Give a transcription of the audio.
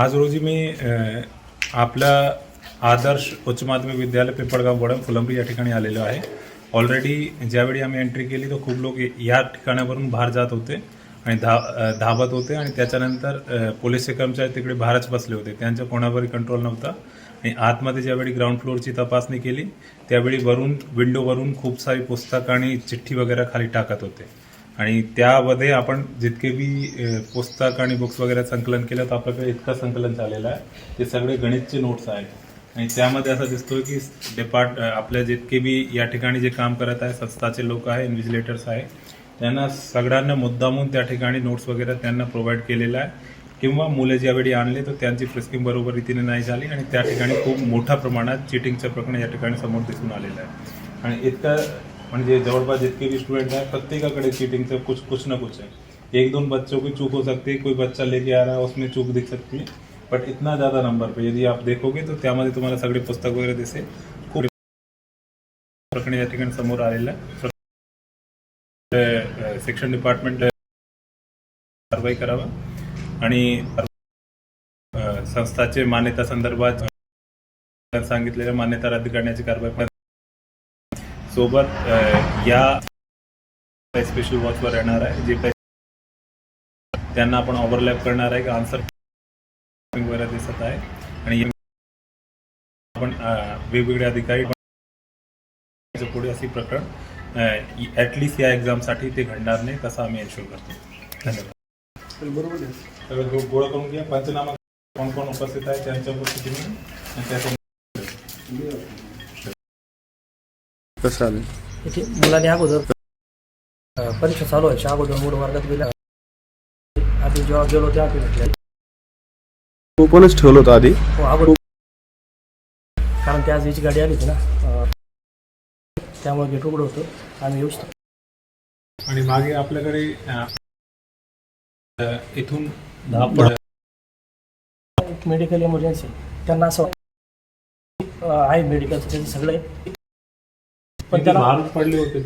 आज रोजी मी आपल्या आदर्श उच्च माध्यमिक विद्यालय पिंपळगाव वडम फुलंब्री या ठिकाणी आलेलो आहे. ऑलरेडी ज्यावेळी आम्ही एंट्री केली तर खूप लोक या ठिकाणावरून बाहेर जात होते आणि धावत होते आणि त्याच्यानंतर पोलीसचे कर्मचारी तिकडे बाहेरच बसले होते. त्यांच्या कोणावरही कंट्रोल नव्हता आणि आतमध्ये ज्यावेळी ग्राउंड फ्लोअरची तपासणी केली त्यावेळी विंडोवरून खूप सारी पुस्तकं आणि चिठ्ठी वगैरे खाली टाकत होते आणि त्यामध्ये आपण जितके बी पुस्तक आणि बुक्स वगैरे संकलन केलं तर आपल्याकडे इतकं संकलन झालेलं आहे ते सगळे गणितचे नोट्स आहेत आणि त्यामध्ये असं दिसतोय की आपल्या जितके बी या ठिकाणी जे काम करत आहे संस्थाचे लोक आहे, इन्व्हिजिलेटर्स आहे, त्यांना सगळ्यांना मुद्दामून त्या ठिकाणी नोट्स वगैरे त्यांना प्रोव्हाइड केलेला आहे किंवा मुले ज्यावेळी आणले तर त्यांची फ्रिस्किंग बरोबर रीतीने नाही झाली आणि त्या ठिकाणी खूप मोठ्या प्रमाणात चिटिंगचं प्रकरण या ठिकाणी समोर दिसून आलेलं आहे. आणि इतकं म्हणजे जवळपास जितके भी स्टूडेंट है प्रत्येकाकडे चीटिंग कुछ ना कुछ है. एक दो बच्चों की चूक हो सकती है, कोई बच्चा लेके आ रहा है उसमें चूक दिख सकती है, बट इतना ज़्यादा नंबर पे यदि आप देखोगे तो त्यामध्ये तुम्हाला सगळे पुस्तक वगैरे दिसेल. खूप प्रकरण या ठिकाणी समोर आलेलं आहे. शिक्षण डिपार्टमेंट कारवाई करावा आणि संस्थाचे मान्यता संदर्भात सांगितलेल्या मान्यता रद्द करण्याची कारवाई सोबत या स्पेशल वॉचवर येणार आहे. जे काही त्यांना आपण ओव्हरलॅप करणार आहे की आन्सर वगैरे दिसत आहे आणि आपण वेगवेगळे अधिकारी पुढे अशी प्रकरण ॲटलिस्ट या एक्झामसाठी ते घडणार नाही तसं आम्ही एन्श्योर करतो. धन्यवाद. बरोबर आहे. सगळं गोळा करून घ्या. पंचनामा कोण कोण उपस्थित आहे त्यांच्या उपस्थितीने कसं आलं इथे मुलांनी अगोदर परीक्षा चालू व्हायच्या अगोदर मूळ वर्गात गेल्या आधी जेव्हा गेलो तेव्हा ते म्हटलं ओपनच ठेवलं होतं आधी. हो अगोदर, कारण त्या आज याची गाडी आली होती ना त्यामुळे गेट उघडं होतं आम्ही येऊ शकतो. आणि मागे आपल्याकडे इथून मेडिकल इमर्जन्सी त्यांना असं आहे मेडिकलचं त्याचं सगळं आहे पण त्याला पडले होते